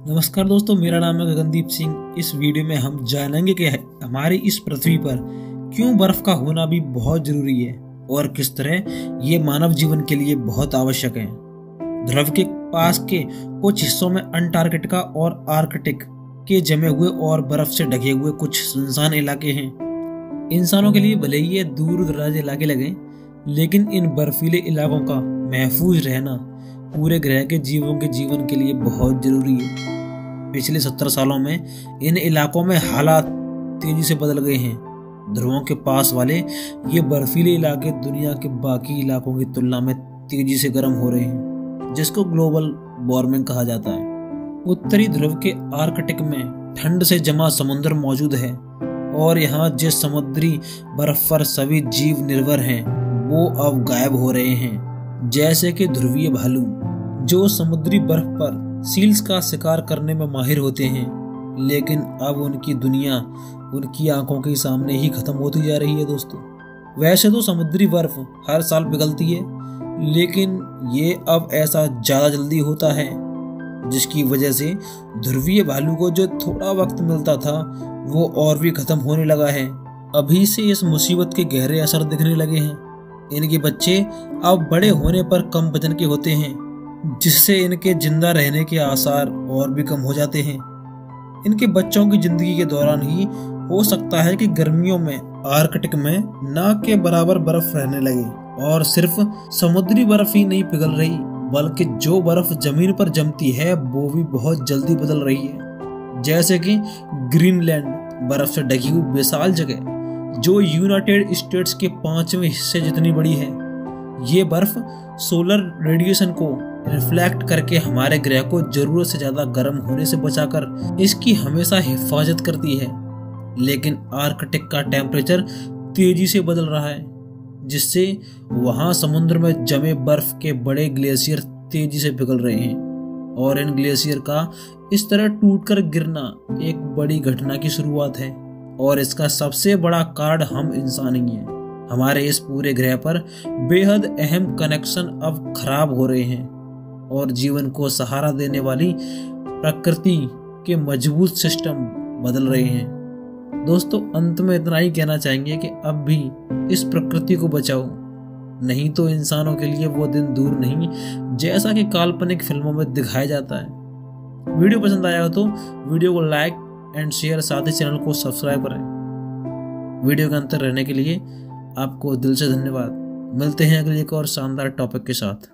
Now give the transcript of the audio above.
नमस्कार दोस्तों, मेरा नाम है गगनदीप सिंह। इस वीडियो में हम जानेंगे कि हमारी इस पृथ्वी पर क्यों बर्फ का होना भी बहुत जरूरी है और किस तरह ये मानव जीवन के लिए बहुत आवश्यक है। ध्रुव के पास के कुछ हिस्सों में अंटार्कटिका और आर्कटिक के जमे हुए और बर्फ से ढके हुए कुछ सुनसान इलाके हैं। इंसानों के लिए भले ही ये दूर दराज इलाके लगे, लेकिन इन बर्फीले इलाकों का महफूज रहना पूरे ग्रह के जीवों के जीवन के लिए बहुत जरूरी है। पिछले 70 सालों में इन इलाकों में हालात तेजी से बदल गए हैं। ध्रुवों के पास वाले ये बर्फीले इलाके दुनिया के बाकी इलाकों की तुलना में तेजी से गर्म हो रहे हैं, जिसको ग्लोबल वार्मिंग कहा जाता है। उत्तरी ध्रुव के आर्कटिक में ठंड से जमा समुद्र मौजूद है और यहाँ जिस समुद्री बर्फ पर सभी जीव निर्भर हैं वो अब गायब हो रहे हैं, जैसे कि ध्रुवीय भालू जो समुद्री बर्फ पर सील्स का शिकार करने में माहिर होते हैं, लेकिन अब उनकी दुनिया उनकी आंखों के सामने ही खत्म होती जा रही है। दोस्तों, वैसे तो समुद्री बर्फ हर साल पिघलती है, लेकिन ये अब ऐसा ज्यादा जल्दी होता है, जिसकी वजह से ध्रुवीय भालू को जो थोड़ा वक्त मिलता था वो और भी खत्म होने लगा है। अभी से इस मुसीबत के गहरे असर दिखने लगे हैं। इनके बच्चे अब बड़े होने पर कम वजन के होते हैं, जिससे इनके जिंदा रहने के आसार और भी कम हो जाते हैं। इनके बच्चों की जिंदगी के दौरान ही हो सकता है कि गर्मियों में आर्कटिक में नाक के बराबर बर्फ रहने लगे और सिर्फ समुद्री बर्फ ही नहीं पिघल रही, बल्कि जो बर्फ जमीन पर जमती है वो भी बहुत जल्दी बदल रही है। जैसे कि ग्रीनलैंड बर्फ से ढकी हुई विशाल जगह जो यूनाइटेड स्टेट्स के 5वें हिस्से जितनी बड़ी है। ये बर्फ सोलर रेडिएशन को रिफ्लेक्ट करके हमारे ग्रह को जरूरत से ज्यादा गर्म होने से बचाकर इसकी हमेशा हिफाजत करती है। लेकिन आर्कटिक का टेम्परेचर तेजी से बदल रहा है, जिससे वहां समुद्र में जमे बर्फ के बड़े ग्लेशियर तेजी से पिघल रहे हैं और इन ग्लेशियर का इस तरह टूटकर गिरना एक बड़ी घटना की शुरुआत है। और इसका सबसे बड़ा कारण हम इंसान ही हैं। हमारे इस पूरे ग्रह पर बेहद अहम कनेक्शन अब खराब हो रहे हैं और जीवन को सहारा देने वाली प्रकृति के मजबूत सिस्टम बदल रहे हैं। दोस्तों, अंत में इतना ही कहना चाहेंगे कि अब भी इस प्रकृति को बचाओ, नहीं तो इंसानों के लिए वो दिन दूर नहीं जैसा कि काल्पनिक फिल्मों में दिखाया जाता है। वीडियो पसंद आया हो तो वीडियो को लाइक एंड शेयर, साथ ही चैनल को सब्सक्राइब करें। वीडियो के अंतर रहने के लिए आपको दिल से धन्यवाद। मिलते हैं अगले एक और शानदार टॉपिक के साथ।